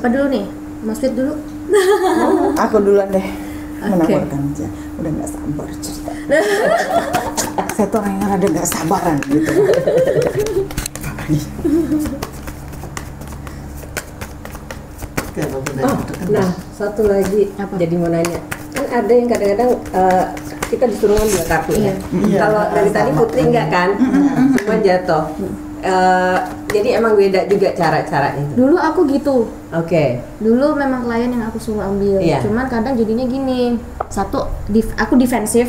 Siapa dulu nih? Mas Fit dulu. Aku duluan deh. Oke. Menawarkan aja. Udah nggak sabar cerita. Saya tuh orang yang ada nggak sabaran gitu. Nah, satu lagi Apa? jadi mau nanya. Kan ada yang kadang-kadang kita disuruh ngambil kartu ya. Kalau dari tadi Putri enggak kan? Semua jatuh. Jadi emang beda juga cara-caranya. Dulu aku gitu. Oke. Dulu memang klien yang aku suruh ambil. Iya. Cuman kadang jadinya gini. Satu, aku defensif.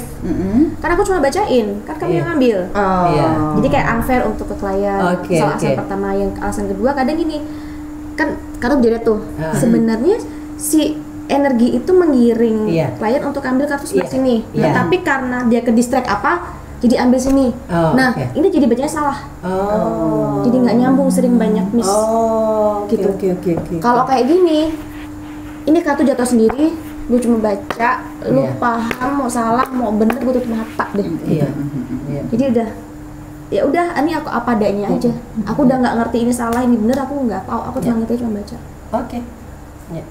Karena aku cuma bacain, kan kamu Iya. yang ngambil. Oh. Iya. Jadi kayak unfair untuk ke klien. Oke, Alasan oke. pertama, yang alasan kedua kadang gini. Kan kartu beda tuh. Sebenarnya si energi itu menggiring Iya. klien untuk ambil kartu sebelah Iya. sini. Iya. Tapi karena dia ke distract apa, jadi ambil sini. Oh, Nah, oke. ini jadi bacanya salah. Oh. Jadi nggak nyambung, sering banyak miss. Oh, Gitu. Oke. Kalau kayak gini, ini kartu jatuh sendiri, gue cuma baca, lu Iya. paham mau salah mau bener gue tutup mata deh. Iya. Iya. Jadi udah, ya udah, ini aku apa adanya aja. Aku udah nggak ngerti ini salah ini bener, aku nggak tahu. Aku cuma ngerti cuma baca. Oke. Ya.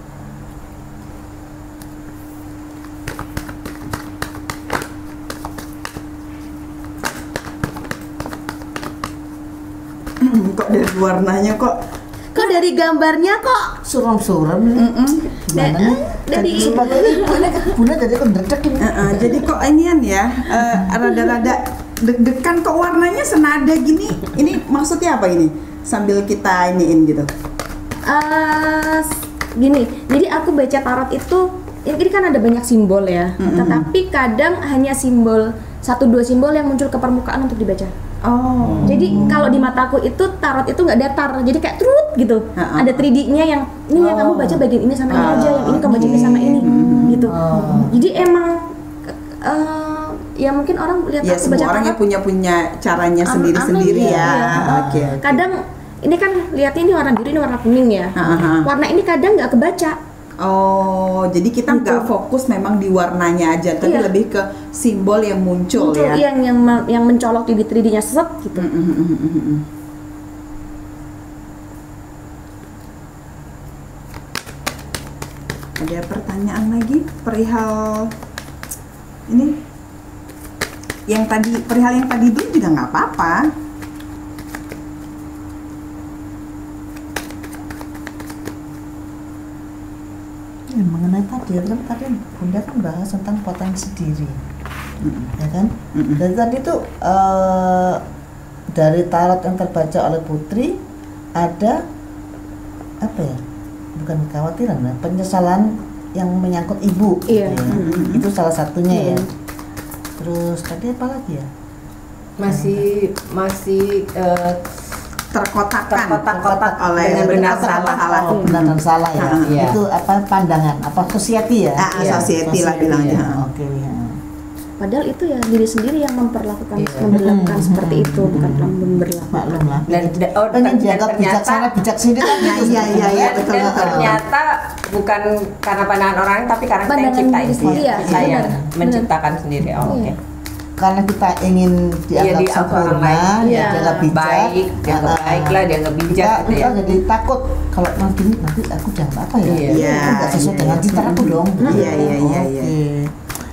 Kok dari warnanya kok Kok dari gambarnya kok? Suram-suram gimana nih? Dari Sebagai ibu ini kan bunda jadi konderdek ini. jadi kok inian ya, rada-rada deg-degan kok warnanya senada gini. Ini maksudnya apa ini? Sambil kita iniin gitu. Gini, jadi aku baca tarot itu, ini kan ada banyak simbol ya, tetapi kadang hanya simbol 1-2 simbol yang muncul ke permukaan untuk dibaca. Oh. Jadi kalau di mataku itu tarot itu nggak datar, jadi kayak trut gitu. Ada 3D-nya yang ini yang kamu baca bagian ini sama ini aja, yang ini kamu baca ini sama ini, gitu. Jadi emang ya mungkin orang lihat Ya aku semua baca orang yang tarot punya caranya aneh, sendiri-sendiri ya. iya. Oke. Kadang ini kan lihatnya ini warna biru, ini warna kuning ya. Warna ini kadang nggak kebaca. Oh, jadi kita nggak fokus memang di warnanya aja, tapi Iya. lebih ke simbol yang muncul ya. yang mencolok di 3D-nya set gitu. Ada pertanyaan lagi perihal ini? Yang tadi perihal yang tadi dulu juga nggak apa-apa. Ya, mengenai tadi bunda kan bahas tentang potensi diri, ya kan? Dan tadi tuh dari tarot yang terbaca oleh Putri ada apa ya? Bukan kekhawatiran, ya, penyesalan yang menyangkut ibu. Iya. gitu ya. Itu salah satunya ya. Terus tadi apa lagi ya? Masih Terkotak-kotak oleh dengan benar salah. Oh, benar dan salah ya. Iya. Itu apa pandangan? Apa society ya? Society lah bilangnya. ya. Oke ya. Padahal itu ya diri sendiri yang memperlakukan seperti itu, bukan memperlakukan. Maklum lah. dan Pengen dianggap bijaksana bijaksana kan gitu. Iya, betul. Dan ternyata bukan karena pandangan orang lain, tapi karena kita yang Pandangan ciptain diri sendiri. sendiri, Kita iya, yang benar. menciptakan sendiri. Oh, Iya. oke. Karena kita ingin dianggap Iya, orang sempurna, lain. Iya. dianggap bijak, Baik, dianggap baik lah, dianggap bijak kita, gitu ya. kita jadi takut kalau begini nanti aku dianggap apa ya? Iya. Aku nggak sesuai dengan citra aku dong. Iya. Oke.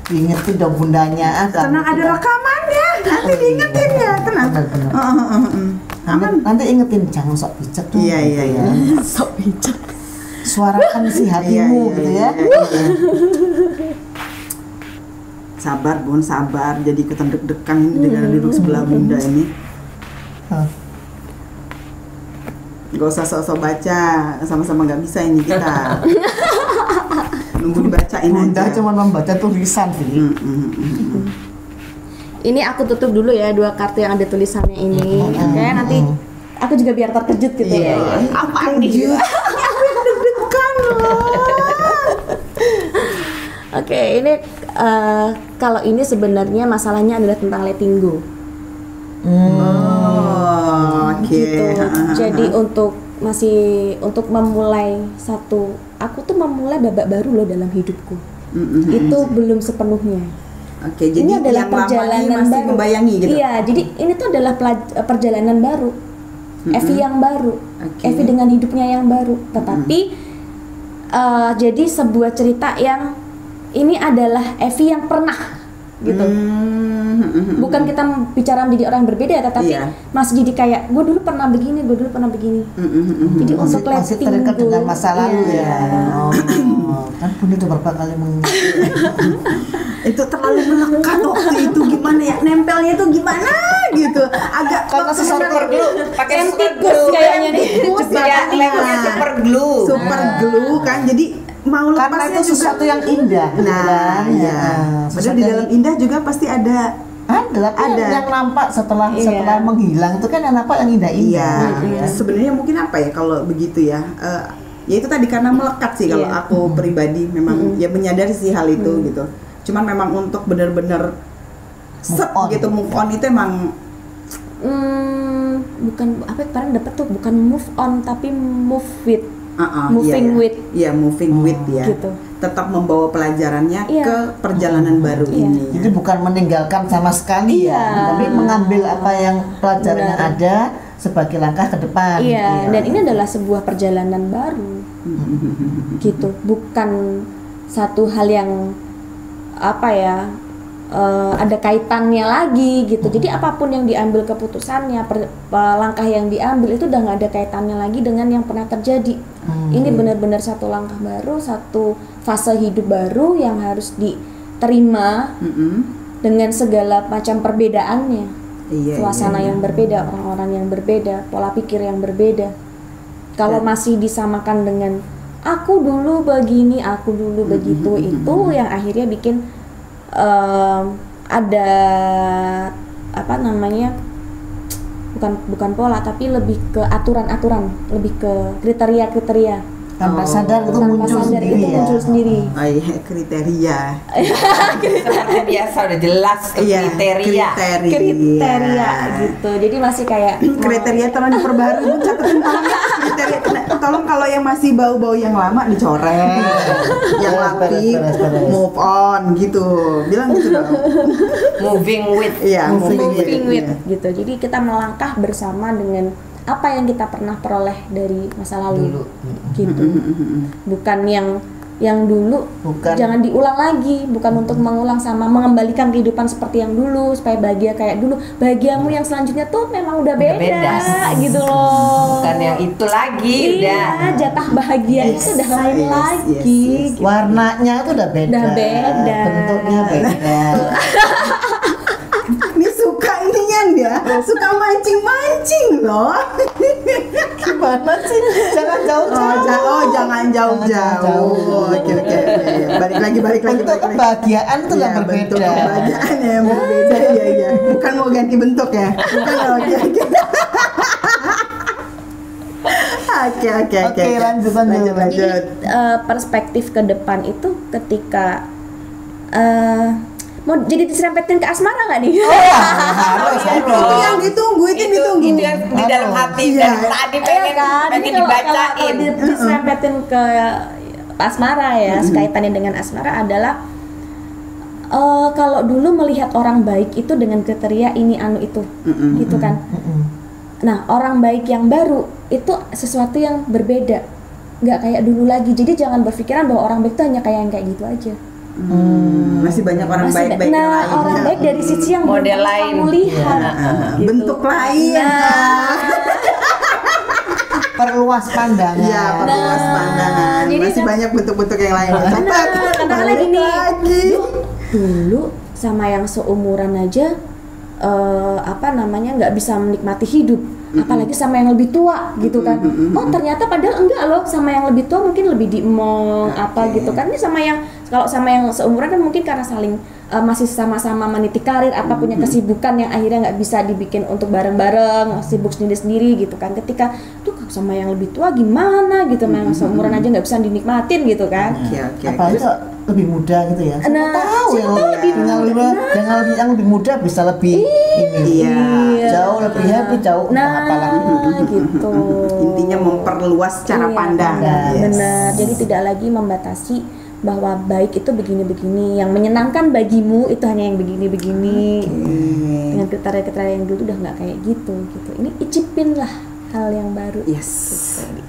Diingetin dong bundanya. Tenang, ada rekamannya. Nanti diingetin ya, tenang. Benar. Aman. Nanti ingetin jangan sok bijak dong. Iya. Sok bijak. Suarakan isi hatimu gitu ya. Sabar Bun, sabar. Jadi ikutan deg-degan ini dengan duduk sebelah bunda ini. Gak usah sok-sok baca, sama-sama nggak bisa ini kita. Nunggu dibacain Bunda aja. cuma membaca tulisan sih. Ini aku tutup dulu ya 2 kartu yang ada tulisannya ini. Oke, nanti aku juga biar terkejut gitu ya. Apaan gitu. Deg-degan loh. Oke, ini kalau ini sebenarnya masalahnya adalah tentang letting go. Oh, oke. Gitu. Jadi untuk memulai aku tuh memulai babak baru loh dalam hidupku. Itu belum sepenuhnya. Oke, jadi Ini adalah yang lama ini perjalanan masih baru. membayangi gitu. Iya, jadi ini tuh adalah perjalanan baru. Evi yang baru. Oke. Evi dengan hidupnya yang baru. Tetapi jadi sebuah cerita yang ini adalah Evi yang pernah gitu. Bukan kita bicara menjadi orang yang berbeda, tetapi masih jadi kayak gue dulu pernah begini, gue dulu pernah begini. Jadi untuk masih terikat dengan masa lalu ya. Kan Bunda itu berapa kali itu terlalu melekat waktu itu, gimana ya, nempelnya itu gimana gitu, agak karena super glue, pakai super Tikus glue kayaknya nih. ya, levelnya super glue. Super glue kan, jadi mau karena lepasnya itu juga sesuatu yang indah. nah ya, padahal di dalam indah juga pasti ada ada yang nampak setelah menghilang itu kan yang nampak yang indah-indah. Sebenarnya mungkin apa ya kalau begitu ya, ya itu tadi karena melekat sih kalau aku pribadi memang ya menyadari sih hal itu gitu. Cuman memang untuk benar-benar gitu move on itu emang bukan apa kemarin dapat tuh, bukan move on tapi move with. Moving with. Iya, moving with ya. Gitu. Tetap membawa pelajarannya ke perjalanan baru ini. Jadi bukan meninggalkan sama sekali tapi mengambil apa yang pelajaran yang ada sebagai langkah ke depan. Dan ini adalah sebuah perjalanan baru. Gitu. Bukan satu hal yang apa ya, ada kaitannya lagi gitu. Jadi apapun yang diambil keputusannya, langkah yang diambil itu udah nggak ada kaitannya lagi dengan yang pernah terjadi. Ini benar-benar satu langkah baru, satu fase hidup baru yang harus diterima dengan segala macam perbedaannya. Suasana yang berbeda, orang-orang yang berbeda, pola pikir yang berbeda. Kalau masih disamakan dengan aku dulu begini, aku dulu begitu, itu yang akhirnya bikin ada apa namanya, bukan pola tapi lebih ke aturan-aturan, lebih ke kriteria-kriteria. Tanpa sadar itu muncul sendiri. Kriteria. Seperti biasa udah jelas kriteria gitu. Jadi masih kayak kriteria tolong diperbarui, catetin tolong ya. Kriteria tolong kalau yang masih bau-bau yang lama dicoret. Yang rapi move on gitu. Bilang gitu dong. Moving with. Moving with gitu. Jadi kita melangkah bersama dengan apa yang kita pernah peroleh dari masa lalu gitu. Bukan yang dulu jangan diulang lagi, bukan untuk mengulang sama mengembalikan kehidupan seperti yang dulu supaya bahagia kayak dulu. Bahagiamu yang selanjutnya tuh memang udah beda gitu loh. Bukan yang itu lagi, udah jatah bahagia itu udah lain lagi. Gitu. Warnanya tuh udah beda. Bentuknya beda. Ini suka ininya dia, suka mancing-mancing loh. Gimana sih? Jangan jauh-jauh. Jangan jauh-jauh. Oke. Balik lagi. Bentuk kebahagiaan itu yang berbeda. Bentuk kebahagiaan yang berbeda, iya. Bukan mau ganti bentuk ya. Bukan oke. Oke, lanjut. Jadi perspektif ke depan itu ketika mau jadi diserempetin ke asmara nggak nih? Harus. Itu yang ditunggu. Itu di dalam hati tadi pengen dibacain. Kalau diserempetin ke asmara ya, kaitannya dengan asmara adalah kalau dulu melihat orang baik itu dengan kriteria ini anu itu, gitu kan. Nah, orang baik yang baru itu sesuatu yang berbeda, nggak kayak dulu lagi. Jadi jangan berpikiran bahwa orang baik itu hanya kayak yang kayak gitu aja. Masih banyak orang baik-baik yang lain. Orang baik dari sisi yang model lain, kamu lihat, gitu. Bentuk lain. Perluas pandangan. Iya, perluas pandangan. Masih banyak bentuk-bentuk yang lain. Katakanlah gini, dulu sama yang seumuran aja nggak bisa menikmati hidup, apalagi sama yang lebih tua gitu kan. Ternyata padahal enggak loh, sama yang lebih tua mungkin lebih diemong gitu kan. Ini kalau sama yang seumuran kan mungkin karena saling masih sama-sama meniti karir punya kesibukan yang akhirnya nggak bisa dibikin untuk bareng-bareng, sibuk sendiri-sendiri gitu kan. Ketika tuh sama yang lebih tua gimana gitu, sama yang seumuran aja nggak bisa dinikmatin gitu kan. Apalagi lebih muda gitu ya. Yang lebih muda bisa lebih jauh lebih happy, jauh gitu. Intinya memperluas cara pandang. Benar. Jadi tidak lagi membatasi bahwa baik itu begini-begini, yang menyenangkan bagimu itu hanya yang begini-begini. Dengan kriteria-kriteria yang dulu udah nggak kayak gitu. Ini icipin lah hal yang baru. Yes.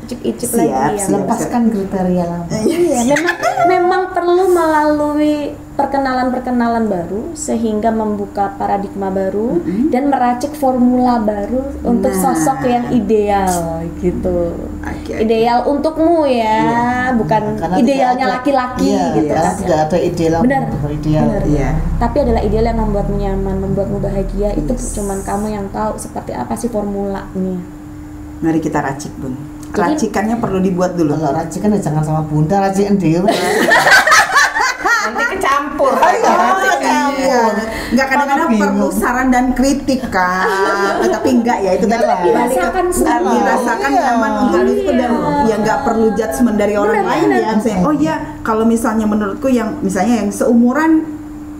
icip-icip Siap, lagi ya. siap. Lepaskan kriteria lama. Iya, memang perlu melalui perkenalan baru sehingga membuka paradigma baru dan meracik formula baru untuk sosok yang ideal gitu. Oke. Ideal untukmu ya, bukan Karena idealnya tidak ada- laki-laki iya, gitu karena kan. tidak ada ideal yang Benar. ideal. Benar. Iya. Tapi adalah ideal yang membuatmu nyaman, membuatmu bahagia. Itu cuman kamu yang tahu seperti apa sih formulanya. Mari kita racik, Bun. Jadi- Racikannya perlu dibuat dulu. Kalau racikan ya jangan sama bunda, racikan dewe. Nanti kecampur. Iya. Nggak, kadang-kadang Bingung. perlu saran dan kritik kan. Tapi enggak ya, itu tadi Iyalah. Dirasakan sendiri. dirasakan Iya. nyaman untuk itu dan ya nggak perlu judgement dari orang Benar, lain benar. ya. Misalnya, oh iya, kalau misalnya menurutku yang misalnya yang seumuran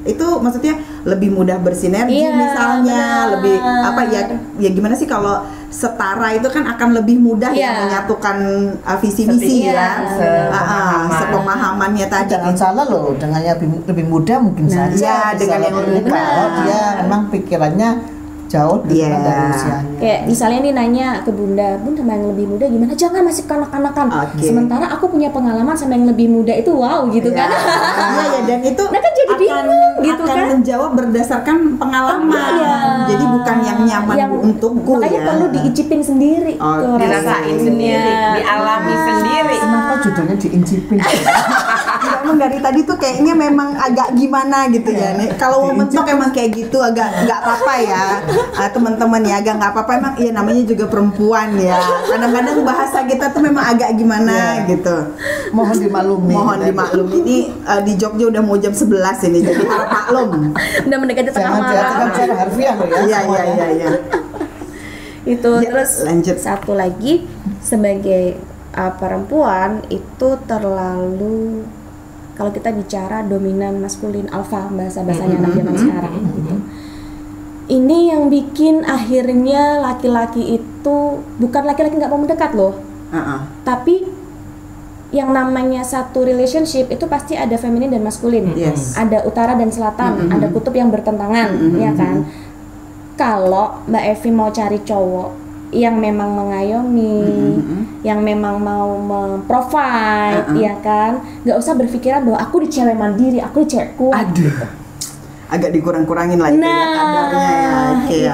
itu maksudnya lebih mudah bersinergi Iya, misalnya, benar. lebih apa ya gimana sih kalau setara itu kan akan lebih mudah ya Iya. menyatukan visi misi Iya, ya. sepemahaman. Sepemahamannya tadi. Jangan salah loh, dengan yang lebih muda mungkin saja. Iya, bisa dengan yang lebih lebih muda. Kalau muda. dia memang pikirannya jauh Iya. dari usianya. Kayak misalnya nih nanya ke Bunda sama yang lebih muda gimana? Jangan, masih kanak-kanakan. Oke. Sementara aku punya pengalaman sama yang lebih muda itu wow gitu Ya, kan. iya ya, dan itu Nah, kan jadi bingung gitu akan kan. menjawab berdasarkan pengalaman. Iya. Jadi bukan yang nyaman untukku makanya ya. perlu diicipin sendiri Oh, tuh Dirasain rasanya. sendiri, dialami sendiri. Kenapa judulnya diincipin? Emang dari tadi tuh kayaknya memang agak gimana gitu ya nih. Kalau mau mentok emang kayak gitu agak nggak apa-apa ya. Teman-teman ya agak nggak apa-apa, emang iya namanya juga perempuan ya. Kadang-kadang bahasa kita tuh memang agak gimana Iya. gitu. Mohon dimaklumi. Mohon dimaklumi, ini di Jogja udah mau jam 11 ini, jadi harap maklum. Udah mendekati tengah Jangan diartikan malam secara harfiah loh ya. Iya iya semuanya. iya. itu. Ya, Terus lanjut. satu lagi, sebagai perempuan itu terlalu, kalau kita bicara dominan maskulin alfa, bahasa-bahasanya anak zaman sekarang gitu. Ini yang bikin akhirnya laki-laki itu, bukan laki-laki nggak mau mendekat loh, tapi yang namanya satu relationship itu pasti ada feminin dan maskulin, Yes. ada utara dan selatan, ada kutub yang bertentangan, ya kan? Kalau Mbak Evi mau cari cowok yang memang mengayomi, yang memang mau memprovide, ya kan? Nggak usah berpikiran bahwa aku di cewek mandiri, aku di cewek kuat. Aduh. Agak dikurang-kurangin lah itu ya kadarnya ya.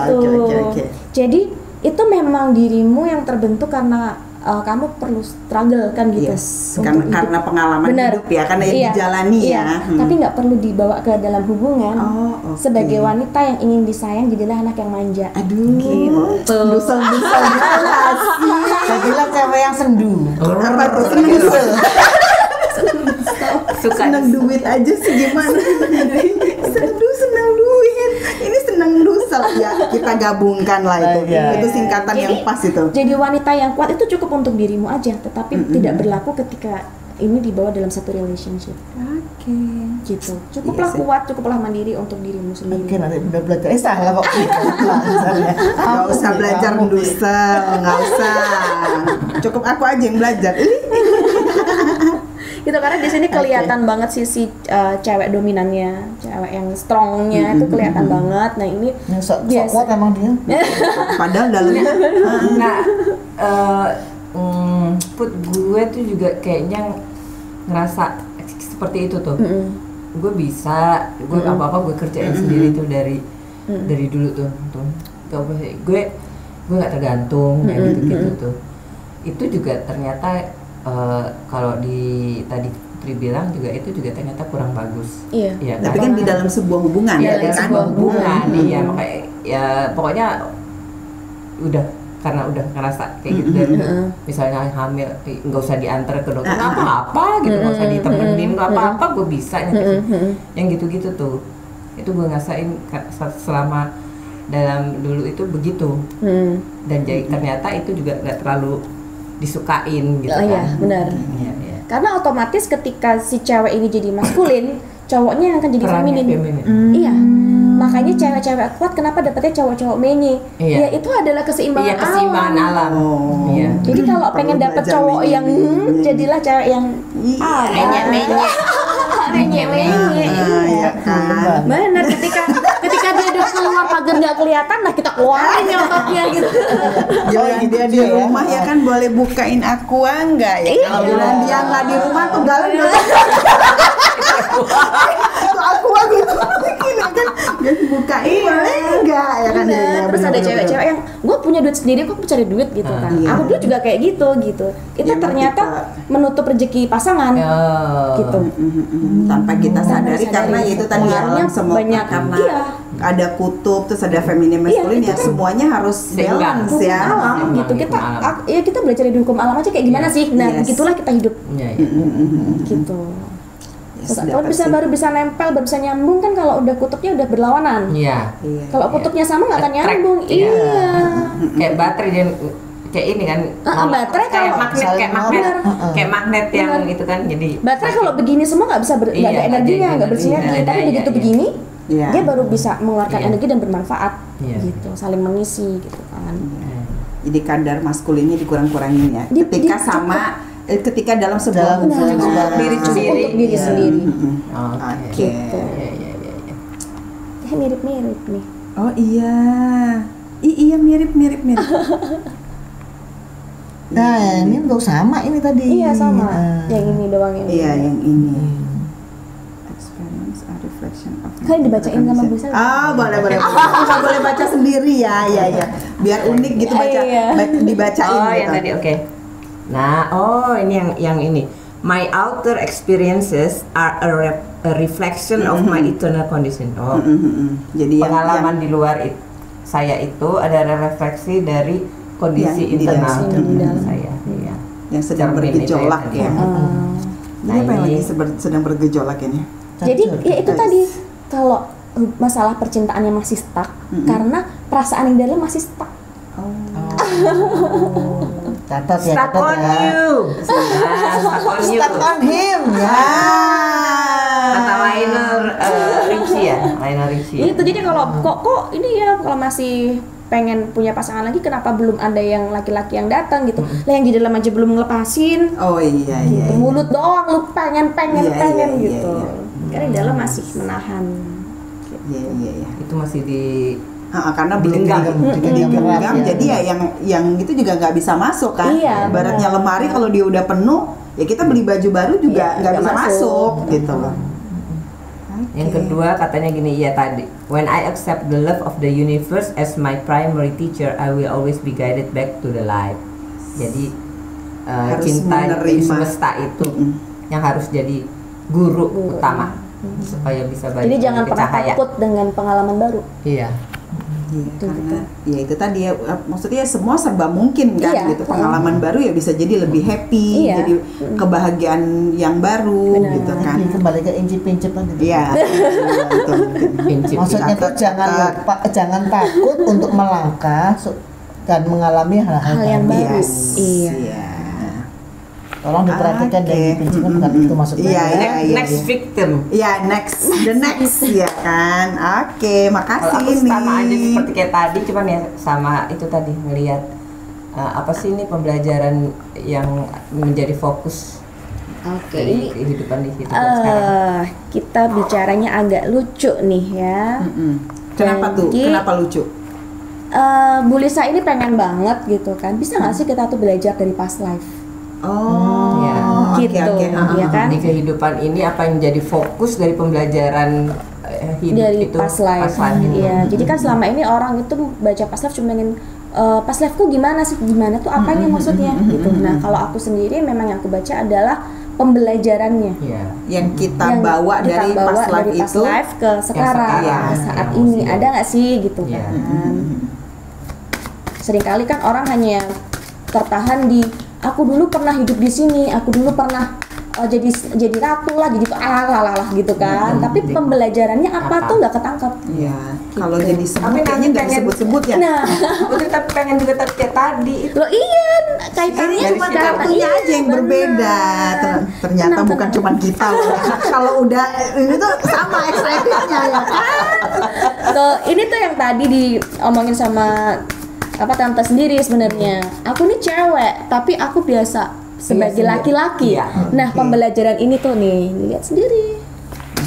Oke. Jadi itu memang dirimu yang terbentuk karena kamu perlu struggle kan gitu. Yes. untuk Karena hidup. pengalaman Benar. hidup ya, karena yang Iya, dijalani iya. ya. Tapi nggak perlu dibawa ke dalam hubungan. Oh, oke. Sebagai wanita yang ingin disayang, jadilah anak yang manja. Aduh. Gitu. Dusel-dusel gitu lah sih. Saya bilang cewek yang sendu. Apa tuh? Seneng dusel. Suka Seneng duit aja sih gimana? Sendu seneng duit. Ini seneng dusel ya. Kita gabungkan lah itu. Iya. Itu singkatan yang pas itu. Jadi wanita yang kuat itu cukup untuk dirimu aja, tetapi tidak berlaku ketika ini dibawa dalam satu relationship. Oke. Gitu. Cukuplah Iya sih. kuat, cukuplah mandiri untuk dirimu Oke, sendiri. nanti udah belajar. Salah kok. Belajarnya. Gak usah belajar dusel, nggak usah. Cukup aku aja yang belajar. Gitu, karena di sini kelihatan banget sisi cewek dominannya, cewek yang strongnya itu kelihatan banget. Nah ini Yang sok biasa. kuat emang dia. Padahal dalamnya Nah, Put, gue tuh juga kayaknya ngerasa seperti itu tuh. Gue bisa, gue apa-apa gue kerjain sendiri tuh dari dulu tuh. Gak apa sih, gue nggak tergantung kayak gitu-gitu tuh. Itu juga ternyata kalau tadi Putri bilang juga itu juga ternyata kurang bagus. Iya. Ya, tapi kan di dalam sebuah hubungan Iya, ya dalam kan? sebuah hubungan, iya makanya ya pokoknya udah karena udah ngerasa kayak gitu dari misalnya hamil nggak usah diantar ke dokter nggak apa-apa gitu, nggak usah ditemenin nggak apa-apa, gue bisa yang gitu-gitu tuh. Itu gue ngasain selama dalam dulu itu begitu, dan jadi ternyata itu juga nggak terlalu disukain gitu kan. Iya, benar. Iya. Karena otomatis ketika si cewek ini jadi maskulin, cowoknya yang akan jadi Perannya feminin. feminin. Iya. Makanya cewek-cewek kuat kenapa dapetnya cowok-cowok menye? Iya. Ya itu adalah keseimbangan, Iya, keseimbangan alam. Oh. Iya. Jadi kalau pengen dapet belajar cowok yang menye. jadilah cewek yang Menye-menye. menye. Iya kan. Benar, ketika dia udah keluar pagar nggak kelihatan, nah kita keluarin ya otaknya gitu. Jadi dia di rumah ya kan boleh bukain aqua enggak ya? Iya. Kalau dia nggak di rumah tuh galau tuh aqua gitu. Kan dia bukain boleh enggak ya kan? Bener. Ya, Terus ada bener-bener. cewek-cewek yang gue punya duit sendiri, kok cari duit gitu kan. Iya. Aku dulu juga kayak gitu. Itu Ya, ternyata menutup rezeki pasangan gitu. Tanpa kita Tanpa sadari disadari. karena itu tadi Pengaruhnya alam semesta banyak. karena Iya. ada kutub terus ada feminin maskulin itu ya kan semuanya harus seimbang. balance Hukum ya. alam Emang gitu. hukum Kita alam. ya kita belajar di hukum alam aja kayak gimana Iya. sih. Nah, Yes. begitulah kita hidup Iya, iya. gitu. Yes, Kalau dapat sih. baru bisa nempel, baru bisa nyambung kan kalau udah kutubnya udah berlawanan. Iya. Iya. Kalau kutubnya sama nggak akan Attract, nyambung. iya. Iya. Kayak baterai dia kayak ini kan. Baterai kayak kalau- magnet, saling kayak magnet, nolak. kayak magnet yang Bener. itu kan jadi. Baterai kalau begini semua nggak bisa nggak Iya, ada nggak energinya, ada nggak bersinergi. energinya, Tapi iya, begitu iya. begini, Iya. dia baru bisa mengeluarkan Iya. energi dan bermanfaat. Iya. Gitu, saling mengisi gitu kan. Jadi kadar maskulinnya dikurang-kurangin ya. Di- Ketika di- sama ketika dalam sebuah Dalam hubungan. sebuah diri Cukup sendiri. untuk diri Iya. sendiri. Oke. Gitu. Iya, iya, iya, iya. Ya mirip-mirip nih. Oh iya. Iya mirip. Nah, ini untuk sama ini tadi. Iya sama. Ah. Yang ini doang yang. Iya ini. yang ini. Experience a reflection of. Kan dibacain sama Bu Sel. Boleh. Nggak boleh baca sendiri ya. Iya. Biar unik gitu baca. Iya. Dibacain Oh, gitu. yang tadi oke. Nah, ini yang ini. My outer experiences are a reflection of my internal condition. Oh, Jadi pengalaman di luar saya itu adalah refleksi dari kondisi Yang di internal dalam. saya. Iya. yang sedang Cermin itu bergejolak ya. ya. Nah, Ini apa yang ini- lagi sedang bergejolak ini? Jadi Cocok. ya itu tadi kalau masalah percintaannya masih stuck karena perasaan yang dalam masih stuck. Catat ya, Stuck catat on ya. you. Nah, stuck on you. Stuck on him ya. Kata Lionel Richie ya, Lionel Richie. Itu jadi kalau kok ini ya kalau masih pengen punya pasangan lagi kenapa belum ada yang laki-laki yang datang gitu. Lah yang di dalam aja belum ngelepasin. Oh iya. Gitu. Mulut doang lu pengen Iya, gitu. iya. Karena di dalam masih menahan. Iya. Itu masih di Karena belum Digenggam. digenggam, Keras, ya. jadi ya yang itu juga nggak bisa masuk kan. Iya, Ibaratnya benar. lemari kalau dia udah penuh, ya kita beli baju baru juga Iya, nggak nggak bisa masuk masuk. gitu loh. Yang kedua katanya gini, ya tadi, when I accept the love of the universe as my primary teacher, I will always be guided back to the light. Jadi Harus cinta dari menerima. semesta itu yang harus jadi guru utama supaya bisa balik Jadi jangan ke pernah cahaya. takut dengan pengalaman baru. Iya. Iya, karena ya itu tadi ya, maksudnya semua serba mungkin kan Iya. gitu. Pengalaman baru ya bisa jadi lebih happy, Iya. jadi kebahagiaan yang baru Benar. gitu kan. Ini kembali ke incip-incip lagi. Iya. Itu mungkin. Prinsip. Maksudnya tuh jangan takut untuk melangkah dan mengalami hal-hal Hal yang baru. baru. Yes. Iya. Tolong diperhatikan dan Oke. diprinsip bukan itu maksudnya. Iya, iya. Next victim. Ya the next ya kan. Oke, Kalau makasih aku sama aja nih. seperti kayak tadi, cuman ya sama itu tadi ngelihat apa sih ini pembelajaran yang menjadi fokus Oke, dari ini kehidupan di hidup sekarang. kita bicaranya agak lucu nih ya. Kenapa tuh? Jadi- Kenapa lucu? Bu Lisa ini pengen banget gitu kan. Bisa nggak sih kita tuh belajar dari past life? Oh, Ya. oke, Gitu, oke. ya kan? Di kehidupan ini apa yang jadi fokus dari pembelajaran hidup Dari itu past life. itu. Iya. Jadi kan selama ini orang itu baca past life cuma ingin past lifeku gimana sih? Gimana tuh apanya maksudnya gitu. Nah, kalau aku sendiri memang yang aku baca adalah pembelajarannya. Iya. Yang kita Yang bawa kita dari bawa past life dari past itu. life ke sekarang, sekarang, saat yang ini masih- ada nggak sih gitu Iya. kan. Seringkali kan orang hanya tertahan di aku dulu pernah hidup di sini, aku dulu pernah jadi ratu lah, jadi lah gitu kan. Tapi pembelajarannya apa Apa? tuh nggak ketangkap. Iya, kalau jadi Tapi semut nanti kayaknya nggak pengen- disebut-sebut ya. Nah, Putri tapi pengen juga kayak tadi itu. lo iya kaitannya Ini cuma situ. kartunya aja yang bener. berbeda. Ternyata Nah, bukan cuma kita loh. Kalau udah ini tuh sama excitednya ya kan. Tuh, ini tuh yang tadi diomongin sama tante sendiri sebenarnya. Aku nih cewek, tapi aku biasa sebagai sendiri. laki-laki. Iya. Nah, pembelajaran ini tuh nih, lihat sendiri.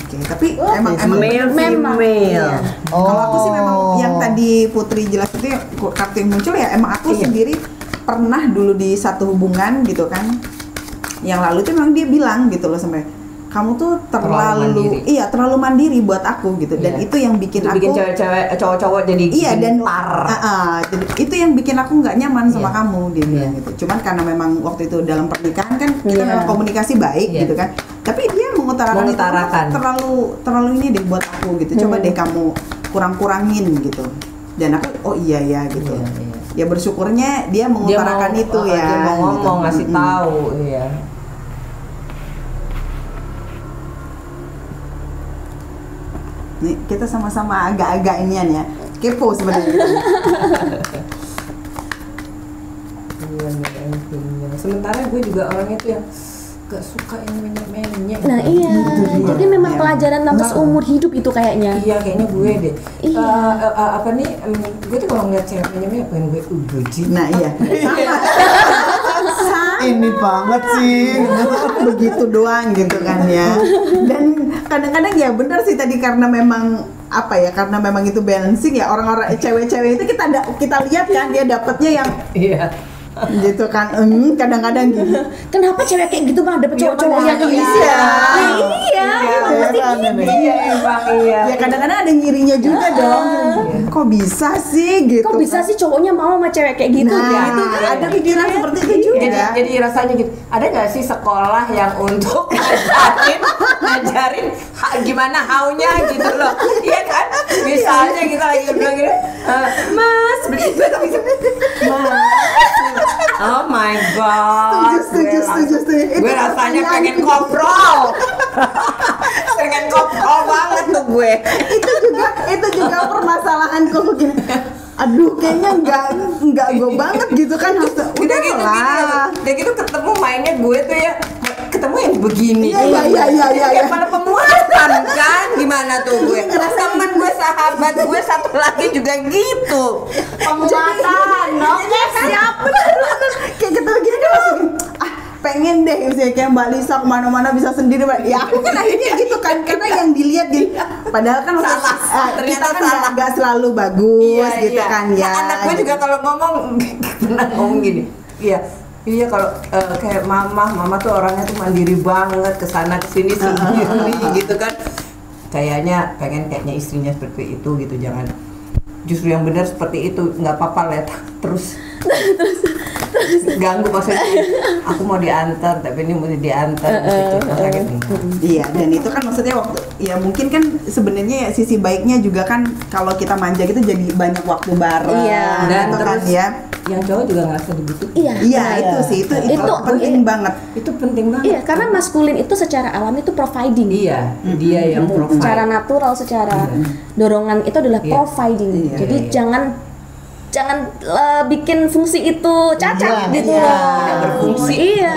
Oke, tapi emang Male, Memang. female. Kalau aku sih memang yang tadi Putri jelas itu kartu yang muncul ya emang aku sendiri pernah dulu di satu hubungan gitu kan. Yang lalu tuh memang dia bilang gitu loh sampai kamu tuh terlalu mandiri buat aku gitu dan itu yang bikin Itu aku bikin cewek-cewek cowok-cowok jadi dan par. jadi itu yang bikin aku nggak nyaman sama kamu dia bilang gitu. Cuman karena memang waktu itu dalam pernikahan kan kita memang komunikasi baik gitu kan. Tapi dia mengutarakan. Itu terlalu ini deh buat aku gitu. Coba deh kamu kurangin gitu. Dan aku oh iya ya gitu. Ya bersyukurnya dia mengutarakan itu ya. Dia mau ngomong gitu. ngasih tahu iya. Nih, kita sama-sama agak-agak inian ya. Kepo sebenarnya. Sementara gue juga orangnya tuh yang gak suka yang menyek-menyek. Nah iya, jadi memang pelajaran dalam seumur hidup itu kayaknya. Iya kayaknya gue deh. Iya. Apa nih? Gue tuh kalau ngeliat cewek menyek-menyek pengen gue bucin. Nah iya. Ini banget sih. Begitu doang gitu kan ya. Dan kadang-kadang ya benar sih tadi karena memang apa ya karena memang itu balancing ya orang-orang cewek-cewek itu kita lihat kan dia dapatnya yang gitu kan kadang-kadang gini Kenapa cewek kayak gitu bang dapet cowok-cowok yang ini? Iya, ya kadang-kadang ada ngirinya juga dong. Kok bisa sih gitu? Kok bisa sih cowoknya mau sama cewek kayak gitu? Nah, Gitu. ada pikiran seperti itu juga. Jadi rasanya gitu. Ada nggak sih sekolah yang untuk ngajarin gimana haunya gitu loh? Iya kan? Misalnya kita lagi bilang gini, Mas beli itu tapi Mas. Oh my god. Setuju. Gue rasanya pengen koprol. Pengen koprol banget tuh gue. itu juga permasalahanku begini. Aduh, kayaknya enggak gue banget gitu kan harus Udah gitu ketemu mainnya gue tuh ya ketemu yang begini. Iya. Pada pemuatan kan gimana tuh gue. Temen gue sahabat gue satu lagi juga gitu. Pemuatan. Oke, siap. Kayak gitu gini kan langsung pengen deh misalnya kayak Mbak Lisa kemana-mana bisa sendiri ya aku kan akhirnya gitu kan karena yang dilihat gitu padahal kan ternyata kita kan salah. nggak selalu bagus gitu kan ya nah, anak gue juga kalau ngomong pernah ngomong gini iya kalau kayak mama tuh orangnya tuh mandiri banget kesana kesini sendiri gitu kan kayaknya kayaknya istrinya seperti itu gitu jangan justru yang benar seperti itu nggak apa-apa lihat terus ganggu maksudnya aku mau diantar tapi ini mau diantar iya dan itu kan maksudnya waktu ya mungkin kan sebenarnya ya sisi baiknya juga kan kalau kita manja gitu jadi banyak waktu bareng dan gitu terus kan ya yang cowok juga ngerasa dibutuhin Iya, itu sih itu penting banget itu penting banget Iya, karena maskulin itu secara alami itu providing. iya dia yang provide Secara natural, secara dorongan itu adalah providing. Jadi jangan bikin fungsi itu cacat gitu loh. tidak berfungsi Iya.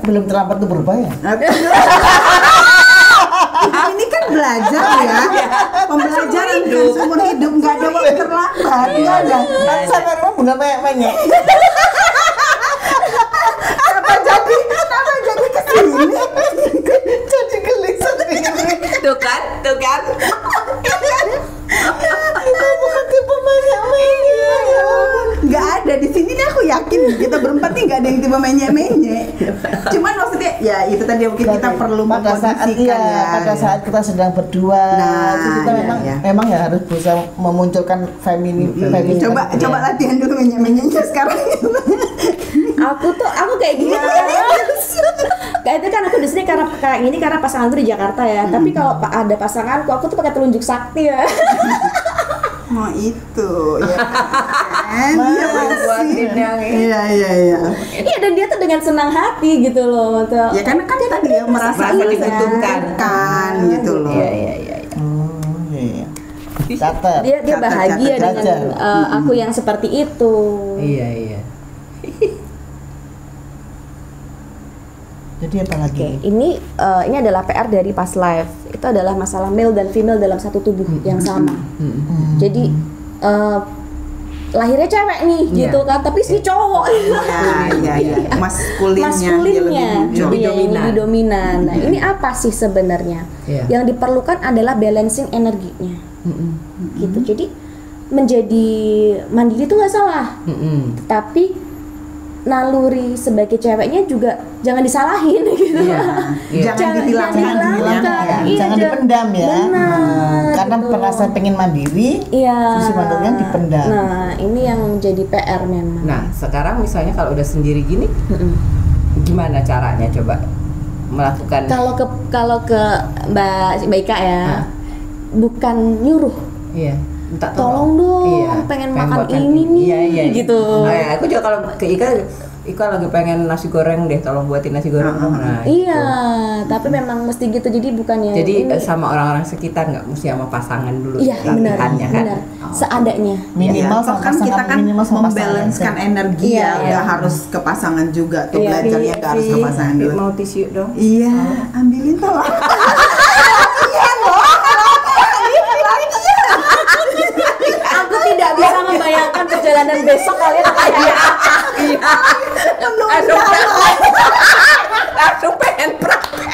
Belum terlambat tuh berubah ya? ini kan belajar ya pembelajaran kan seumur hidup nggak ada waktu terlambat nggak ada Sampai rumah bukan banyak. kenapa jadi kesini Jadi gelisah sendiri. tuh kan Bukan tipe banyak. nggak ada di sini nih aku yakin kita berempat nih nggak ada yang tipe menye cuman maksudnya ya itu tadi mungkin kita perlu pada saat pada saat kita sedang berdua itu kita memang ya harus bisa memunculkan feminin coba latihan dulu menye-menyenya sekarang Aku kayak gini. Kayak itu kan aku di sini karena kayak gini karena pasanganku di Jakarta ya. Tapi kalau ada pasanganku aku tuh pakai telunjuk sakti ya. Oh itu ya kan dia masih iya Iya dan dia tuh dengan senang hati gitu loh. ya karena kan tadi ya merasa dibutuhkan gitu loh iya catat. Dia bahagia dengan aku yang seperti itu. iya Jadi apa lagi? Oke, ini adalah PR dari Past Life. Itu adalah masalah male dan female dalam satu tubuh yang sama. Jadi lahirnya cewek nih gitu kan, tapi si cowok. Iya. Maskulinnya lebih dominan. Nah, ini apa sih sebenarnya? Yang diperlukan adalah balancing energinya. Gitu. Jadi menjadi mandiri itu nggak salah. Tetapi naluri sebagai ceweknya juga jangan disalahin gitu. Jangan dihilangkan. Jangan dipendam ya. Benar, karena gitu. merasa pengen mandiri, sisi mandirinya dipendam. Nah, ini yang jadi PR memang. Nah, sekarang misalnya kalau udah sendiri gini, gimana caranya coba melakukan? Kalau ke Mbak Ika ya, bukan nyuruh. Iya. Minta tolong dong, pengen makan ini nih, gitu. Aku juga kalau ke Ika lagi pengen nasi goreng deh, tolong buatin nasi goreng dong. Nah, tapi memang mesti gitu, jadi bukannya. Jadi sama orang-orang sekitar nggak mesti sama pasangan dulu. Iya benar. Seadanya. Minimal kan kita kan membalanskan energi nggak harus ke pasangan juga tuh belajarnya nggak harus ke pasangan dulu. Mau tisu dong? Iya, ambilin tolong. Aku tidak bisa membayangkan perjalanan besok kalian kayak langsung pengen praktek.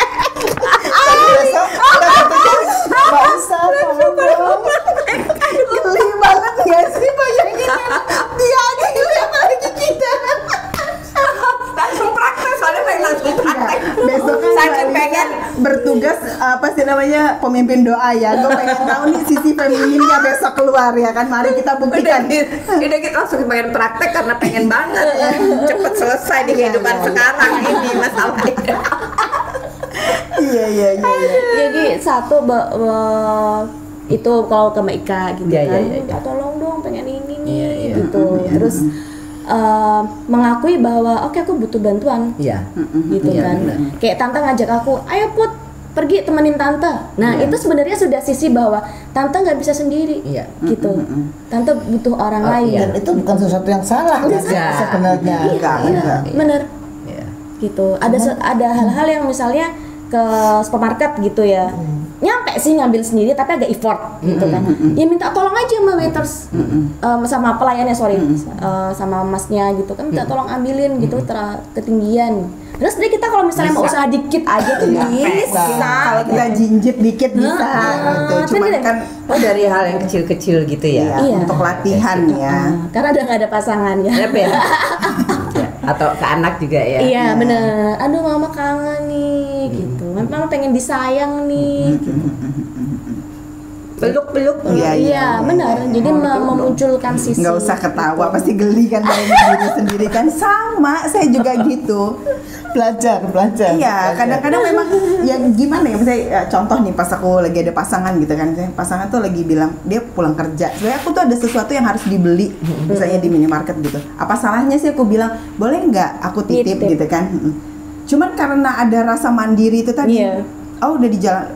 Geli banget gak sih bayangin dia aja geli apalagi kita. Langsung praktek, soalnya pengen langsung praktek. Besok kan saking pengen bertugas apa sih namanya pemimpin doa ya. Gue pengen tahu nih sisi femininnya besok keluar ya kan. Mari kita buktikan. Udah kita langsung pengen praktek karena pengen banget cepet selesai di kehidupan sekarang ini masalahnya. Iya. Jadi satu itu kalau ke Mbak Ika gitu kan, tolong dong pengen ini nih gitu. Terus mengakui bahwa oke, aku butuh bantuan, gitu kan. Kayak tante ngajak aku, ayo Put pergi temenin tante. Nah itu sebenarnya sudah sisi bahwa tante nggak bisa sendiri, gitu. Tante butuh orang lain. Dan itu bukan sesuatu yang salah sebenarnya. Bener. Gitu. Ada hal-hal yang misalnya ke supermarket gitu ya, nyampe sih ngambil sendiri tapi agak effort gitu kan. Ya minta tolong aja sama waiters, sama pelayannya sama masnya gitu kan, minta tolong ambilin gitu ketinggian. Terus deh kita kalau misalnya mau usaha dikit aja tuh bisa. Kalau kita jinjit dikit bisa gitu. Cuman kan dari hal yang kecil-kecil gitu ya. Untuk latihan ya. Karena udah nggak ada pasangannya. Atau ke anak juga ya. Iya bener. Aduh mama kangen nih gitu. Mama pengen disayang nih. Peluk-peluk. Iya benar. Jadi memunculkan sisi. Nggak usah ketawa, pasti geli kan dari diri sendiri kan. Sama, saya juga gitu. Belajar. Iya, kadang-kadang memang ya gimana ya, misalnya contoh nih pas aku lagi ada pasangan gitu kan, pasangan tuh lagi bilang dia pulang kerja, sebenarnya aku tuh ada sesuatu yang harus dibeli, misalnya di minimarket gitu. Apa salahnya sih aku bilang boleh nggak aku titip gitu kan? Cuman karena ada rasa mandiri itu tadi, udah di jalan,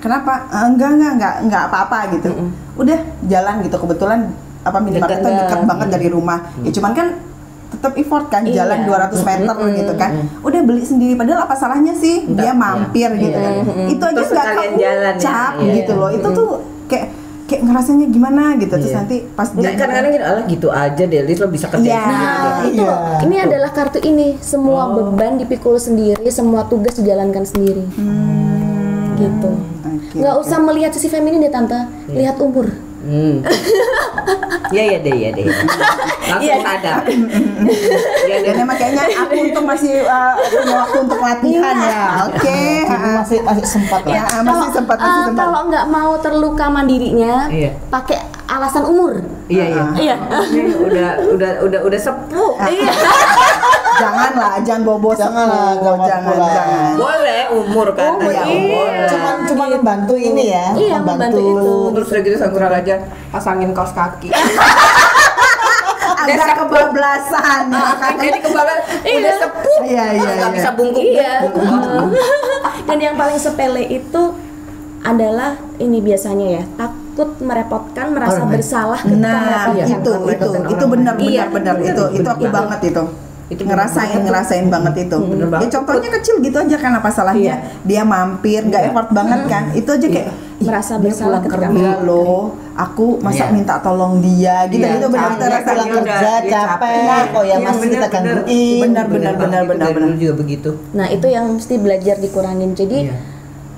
kenapa? Enggak apa-apa gitu. Udah jalan gitu, kebetulan minimarket tuh dekat banget dari rumah. Ya cuman kan tetap effort kan, jalan 200 meter gitu kan. Udah beli sendiri, padahal apa salahnya sih dia mampir gitu kan. Itu aja nggak keucap gitu loh. Itu tuh kayak ngerasanya gimana gitu. Terus nanti pas kadang-kadang gitu aja deh, lo bisa kerja sendiri. Ini adalah kartu ini, semua beban dipikul sendiri, semua tugas dijalankan sendiri. Gitu. Nggak usah melihat sisi feminin deh tante, lihat umur. Iya deh. Langsung sadar. Dan makanya aku untuk masih punya waktu untuk latihan ya. Oke. Masih sempat lah. Ya, masih sempat. Kalau nggak mau terluka mandirinya, pakai alasan umur. Iya. Udah sepuh. Iya. Jangan bobo jangan. Boleh umur kan. Cuma membantu ini ya. Iya, membantu itu. Terus udah gitu kurang aja pasangin kaos kaki. Agak kebablasan. Jadi kebablasan. Udah sepuh. Iya. Nggak bisa bungkuk. Dan yang paling sepele itu adalah ini biasanya ya, takut merepotkan, merasa bersalah ketika merepotkan. Itu benar itu aku banget itu. Itu ngerasain banget itu. Bener Ya banget. contohnya kecil gitu aja kan, apa salahnya dia mampir nggak effort banget kan, itu aja kayak merasa dia bersalah pulang ketika kerja loh, aku masa minta tolong dia gitu, itu benar-benar Capek, pulang kerja capek, kok ya masih kita gangguin. benar. Dulu juga begitu. Nah itu yang mesti belajar dikurangin. Jadi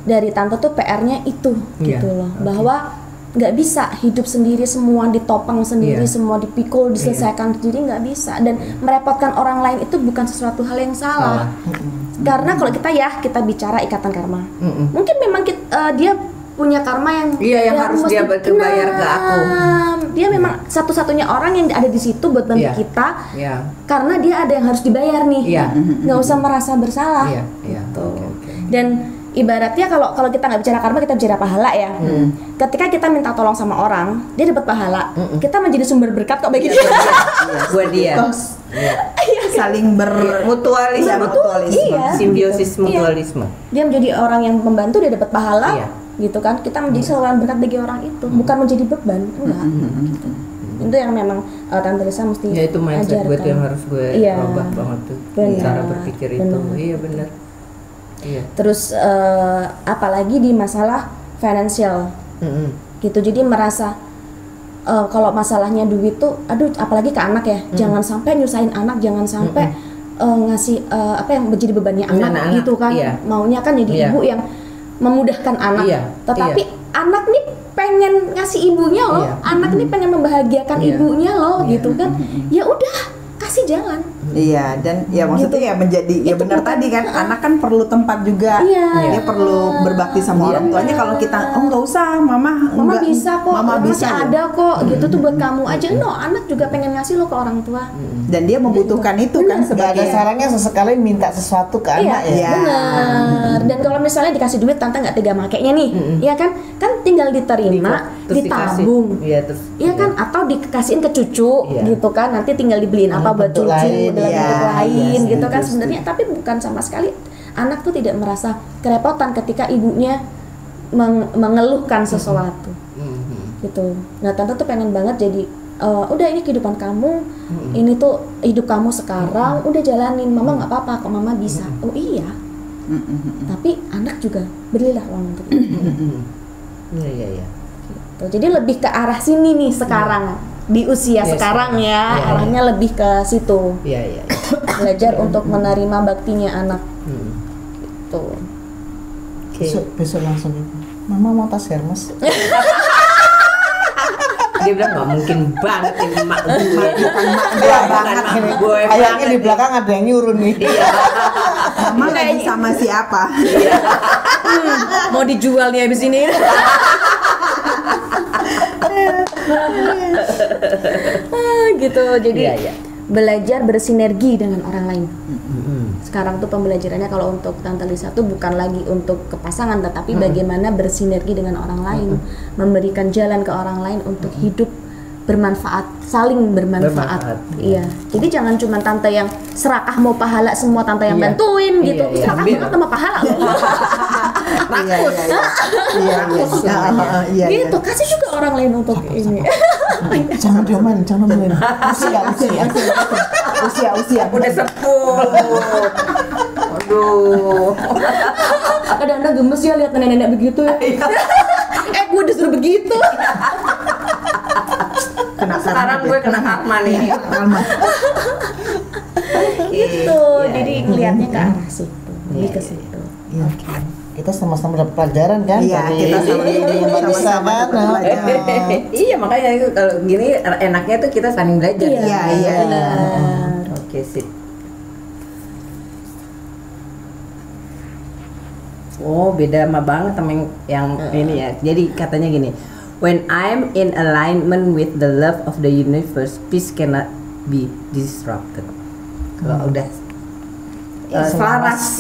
dari tante tuh PR-nya itu gitu loh, bahwa nggak bisa hidup sendiri, semua ditopang sendiri, semua dipikul, diselesaikan sendiri, nggak bisa. Dan merepotkan orang lain itu bukan sesuatu hal yang salah. Karena kalau kita bicara ikatan karma, mungkin memang dia punya karma yang harus dia bayar ke aku. Dia memang satu-satunya orang yang ada di situ buat bantu kita. Karena dia ada yang harus dibayar nih. Nggak usah merasa bersalah. Gitu. Dan ibaratnya kalau kita nggak bicara karma, kita bicara pahala ya. Ketika kita minta tolong sama orang, dia dapat pahala. Kita menjadi sumber berkat kok bagi dia. Buat dia. Saling mutualisme. Simbiosis mutualisme. Dia menjadi orang yang membantu, dia dapat pahala. Gitu kan, kita menjadi saluran berkat bagi orang itu, bukan menjadi beban, enggak. Gitu. Itu yang memang Tante Lisa mesti itu mindset gue yang harus gue rubah banget tuh, cara berpikir itu. Iya benar. Terus apalagi di masalah financial, gitu. Jadi merasa kalau masalahnya duit tuh, aduh, apalagi ke anak ya, jangan sampai nyusahin anak, jangan sampai ngasih apa yang menjadi bebannya anak gitu kan. Maunya kan jadi ibu yang memudahkan anak, tetapi anak nih pengen ngasih ibunya loh, anak nih pengen membahagiakan ibunya loh, gitu kan. Ya udah, kasih jalan. Iya, dan ya maksudnya menjadi benar tadi kan, anak kan perlu tempat juga. Dia perlu berbakti sama orang tuanya. Kalau kita nggak usah, mama bisa kok, mama bisa ada kok, gitu tuh buat kamu aja. No, anak juga pengen ngasih lo ke orang tua. Dan dia membutuhkan itu kan sebagai ada sarannya sesekali minta sesuatu ke anak ya. Benar. Dan kalau misalnya dikasih duit, tante nggak tega makainya nih, ya kan tinggal diterima, ditabung, iya kan, atau dikasihin ke cucu, gitu kan. Nanti tinggal dibeliin apa buat cucu dalam bentuk lain, gitu kan sebenarnya. Tapi bukan sama sekali, anak tuh tidak merasa kerepotan ketika ibunya mengeluhkan sesuatu, gitu. Nah, tante tuh pengen banget jadi udah ini kehidupan kamu, ini tuh hidup kamu sekarang, udah jalanin, mama nggak apa-apa kok, mama bisa. Oh iya, tapi anak juga berilah ruang untuk itu. Iya. Gitu. Jadi lebih ke arah sini nih sekarang, di usia sekarang ya, arahnya lebih ke situ. Iya. Belajar untuk menerima baktinya anak. Gitu. Besok langsung itu, mama mau tas Hermes. Dia bilang nggak mungkin banget ini mak gue, Kayaknya di belakang ada yang nyuruh nih. Mama lagi sama siapa? Mau dijual nih abis ini. Gitu. Jadi belajar bersinergi dengan orang lain. Sekarang tuh pembelajarannya kalau untuk Tante Lisa tuh bukan lagi untuk ke pasangan, tetapi bagaimana bersinergi dengan orang lain, memberikan jalan ke orang lain untuk hidup bermanfaat, saling bermanfaat. Iya. Jadi jangan cuma tante yang serakah mau pahala, semua tante yang bantuin gitu. Serakah banget sama pahala. Iya. Gitu, kasih juga orang lain untuk ini. Jangan diomelin. Usia. Udah sepuh. Aduh. Kadang-kadang gemes ya lihat nenek-nenek begitu ya. Gue disuruh begitu. Sekarang gue kena karma nih. Gitu. Jadi ngelihatnya ke arah situ, lebih ke situ. Iya. Kita sama-sama dapat pelajaran kan? Iya, kita sama-sama dapat pelajaran. Iya, makanya itu kalau gini enaknya tuh kita saling belajar. Iya. Oke, sip. Oh, beda sama banget sama yang ini ya. Jadi katanya gini, when I'm in alignment with the love of the universe, peace cannot be disrupted. Kalau udah selaras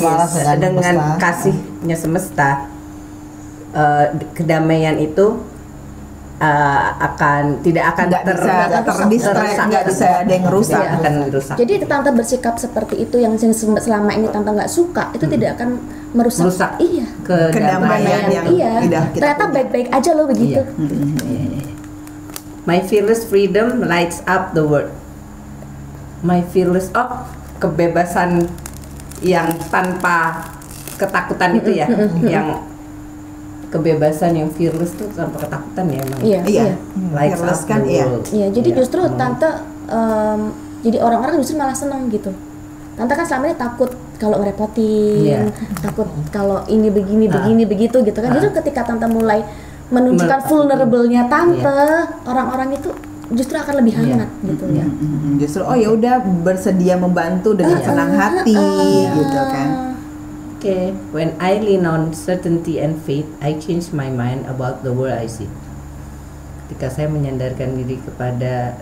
dengan kasihnya semesta, kedamaian itu tidak akan terdistract, nggak bisa ada yang rusak. Akan rusak. Jadi tante bersikap seperti itu yang selama ini tante nggak suka, itu tidak akan merusak. Iya. Kedamaian yang ternyata baik-baik aja loh begitu. My fearless freedom lights up the world. My fearless kebebasan yang tanpa ketakutan itu ya, yang kebebasan yang fearless tuh tanpa ketakutan ya emang. Iya. Lights Fearless up kan, the iya. world. Iya, jadi Iya, justru emang. tante jadi orang-orang justru malah senang gitu. Tante kan selama ini takut kalau ngerepotin, Iya. takut kalau ini begini begitu gitu kan. Jadi ketika tante mulai menunjukkan Melepas vulnerable-nya tante, orang-orang itu justru akan lebih hangat gitu ya. Justru oh ya udah bersedia membantu dengan senang hati gitu kan. Okay, when I lean on certainty and faith, I change my mind about the world I see. Ketika saya menyandarkan diri kepada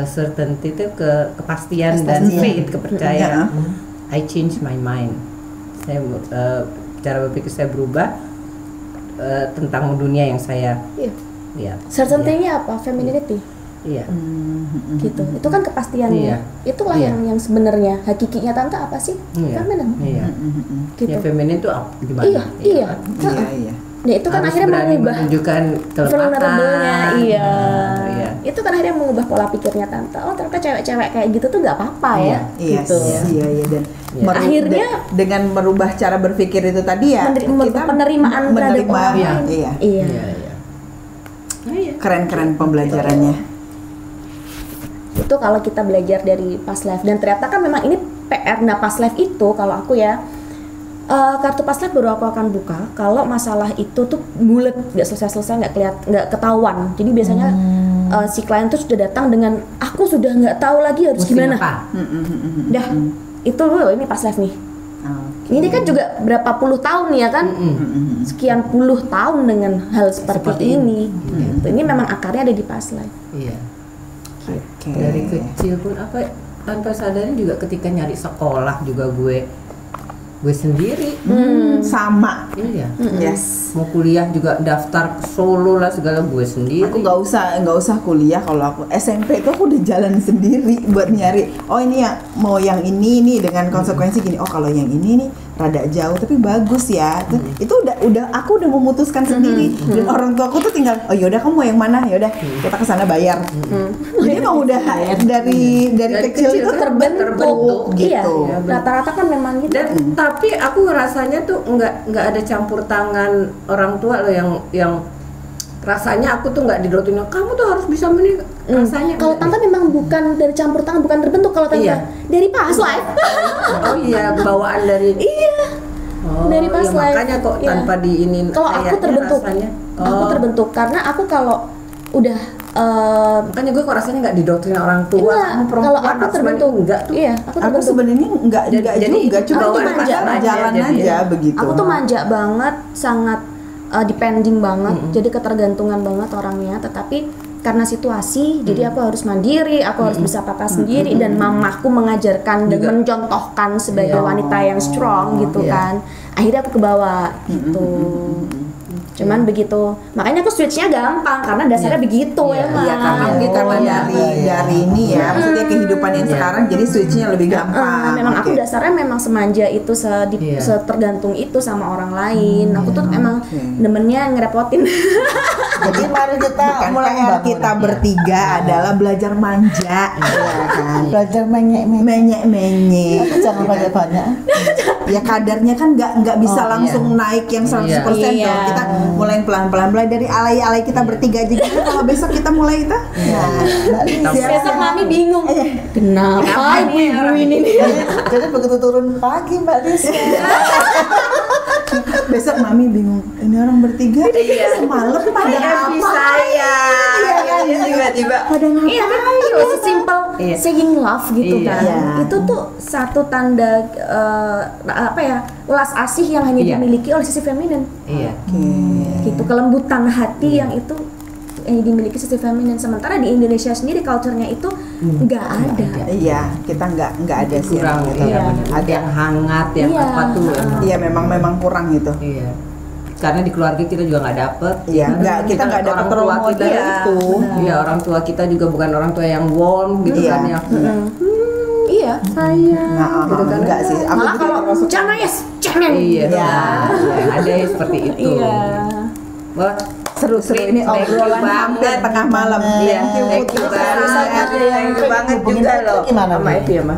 certainty itu kepastian dan faith, kepercayaan, I change my mind. Saya cara berpikir saya berubah tentang dunia yang saya lihat. Certainty-nya apa? Femininity. Iya. Gitu. Itu kan kepastiannya. Iya. Itulah Iya. yang sebenarnya hakikinya tante apa sih? Iya. Feminin. Iya. Gitu. Ya feminin itu gimana? Iya. Iya. Nah, itu kan Harus akhirnya berani mengubah menunjukkan vulnerable-nya. kelemahan. Iya. Iya. Itu kan akhirnya mengubah pola pikirnya tante. Oh, ternyata cewek-cewek kayak gitu tuh nggak apa-apa ya. Iya, Gitu. iya dan Iya. Akhirnya dengan merubah cara berpikir itu tadi ya penerimaan terhadap orang iya, lain. iya. Iya. Iya. Oh, iya. Keren-keren pembelajarannya. Itu kalau kita belajar dari past life, dan ternyata kan memang ini PR. Nah, past life itu kalau aku ya kartu past life baru aku akan buka kalau masalah itu tuh bulat, nggak selesai nggak ketahuan. Jadi biasanya si klien tuh sudah datang dengan aku sudah nggak tahu lagi harus Mesti gimana. apa? Dah itu ini past life nih. Oke. Ini kan juga berapa puluh tahun ya kan, sekian puluh tahun dengan hal seperti ini. Gitu. Ini memang akarnya ada di past life. Iya. Oke. Dari kecil pun apa tanpa sadarin juga ketika nyari sekolah juga gue sendiri. Sama. Iya. Yes. Mau kuliah juga daftar ke Solo lah segala gue sendiri. Aku nggak usah kuliah. Kalau aku SMP itu aku udah jalan sendiri buat nyari. Oh ini ya mau yang ini dengan konsekuensi gini. Oh kalau yang ini nih rada jauh tapi bagus ya. Itu udah aku udah memutuskan sendiri. Dan orang tua aku tuh tinggal oh yaudah kamu mau yang mana, yaudah kita kesana bayar. Jadi emang udah dari kecil itu terbentuk Iya. gitu. Rata-rata kan memang gitu. Dan tapi aku rasanya tuh nggak ada campur tangan orang tua loh yang rasanya aku tuh nggak didoktrin kamu tuh harus bisa menikah. Rasanya Kalau tante memang bukan dari campur tangan, bukan terbentuk kalau tante. Iya. Dari past life. Oh iya, bawaan dari Iya. Oh, Dari past iya, life. makanya kok Iya. tanpa diinin Kalau aku kayaknya terbentuk. rasanya, Aku terbentuk karena aku kalau udah makanya gue kok rasanya nggak didoktrin orang tua. enggak, Kamu perempuan kalau aku harus terbentuk enggak tuh. Iya, aku Aku terbentuk. sebenarnya nggak Jadi juga, itu cuma bawaan itu manja jalan aja, aja jadi. begitu. Aku tuh manja banget, sangat depending banget, jadi ketergantungan banget orangnya. Tetapi karena situasi, jadi aku harus mandiri, aku harus bisa apa-apa sendiri, dan mamaku mengajarkan dan Juga. mencontohkan sebagai Iya. wanita yang strong gitu Iya. kan. Akhirnya aku kebawa gitu. Cuman begitu, makanya aku switchnya gampang karena dasarnya begitu Iya. emang. Iya karena gitu, karena dari ini ya, maksudnya kehidupan yang Iya. sekarang jadi switchnya lebih gampang. Memang aku Oke. dasarnya memang semanja itu, Iya. setergantung itu sama orang lain. Aku tuh emang demennya ngerepotin. Jadi mari kita Bukan mulai PR membangun. kita bertiga adalah belajar manja, ya kan? Belajar menyek-menyek. Menyek-menyek. Jangan banyak-banyak. Ya kadarnya kan nggak bisa Oh, langsung naik yang 100%. Iya. Dong. Kita mulai pelan-pelan, mulai dari alay-alay kita bertiga aja. Gimana kalau besok kita mulai itu? Nah, Besok mami bingung. Kenapa ibu-ibu ini nih? Jadi begitu turun pagi Mbak Lisa. besok mami bingung. Ini orang bertiga semalam pada apa? saya. Iya, Tiba-tiba. Pada Iya kan, ngapain? itu sesimpel Iya. saying love gitu Iya. kan. Iya. Itu tuh satu tanda apa ya, welas asih yang hanya Iya. dimiliki oleh sisi feminin. Iya. Gitu, kelembutan hati yang itu dimiliki sisi feminin. Sementara di Indonesia sendiri culture-nya itu nggak ada. Iya, kita nggak ada sih. Kurang gitu. iya. Iya. Ada yang hangat, yang Iya. apa tuh. emang. Iya, memang kurang gitu. Iya. Karena di keluarga kita juga nggak dapet. Iya, Karena kita nggak dapet orang role tua model kita itu. Iya, orang tua kita juga bukan orang tua yang warm gitu Iya. kan yang Iya, sayang. Nah, Gitu kan. enggak sih. Aku Malah juga kalau termasuk- jangan ya, jangan. iya. Iya. Nah, ada yang seperti itu. Iya. Wah, seru-seru ini obrolan hampir tengah malam. Iya, thank you banget juga loh. Gimana sama Evi ya, Ma?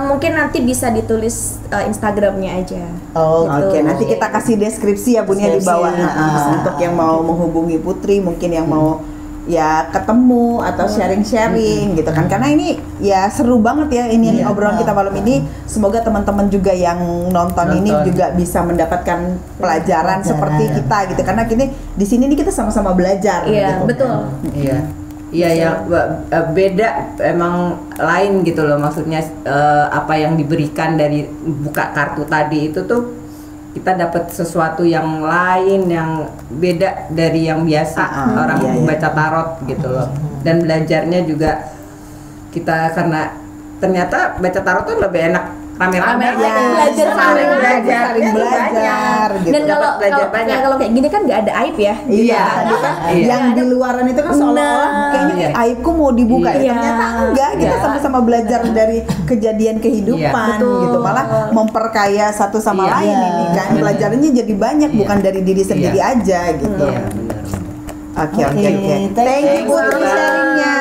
Mungkin nanti bisa ditulis Instagramnya aja. Oh, Oke, nanti kita kasih deskripsi ya Bunia di bawah. Deskripsi, Untuk yang mau menghubungi Putri, mungkin yang mau ya ketemu atau sharing-sharing gitu kan, karena ini ya seru banget ya ini obrolan kita malam ini. Semoga teman-teman juga yang nonton ini juga bisa mendapatkan pelajaran seperti kita gitu, karena kini di sini nih kita sama-sama belajar. Iya, gitu. betul. Iya ya, beda emang lain gitu loh, maksudnya apa yang diberikan dari buka kartu tadi itu tuh kita dapat sesuatu yang lain, yang beda dari yang biasa orang baca tarot gitu loh. Dan belajarnya juga kita, karena ternyata baca tarot tuh lebih enak rame-rame, saling belajar gitu. Dan kalau kayak gini kan nggak ada aib ya. Iya, yang di luaran itu kan seolah-olah kayaknya aibku mau dibuka, ya ternyata enggak, kita sama-sama belajar dari kejadian kehidupan gitu, malah memperkaya satu sama lain ini kan, pelajarannya jadi banyak, bukan dari diri sendiri aja gitu. Oke. Thank you Putri sharingnya.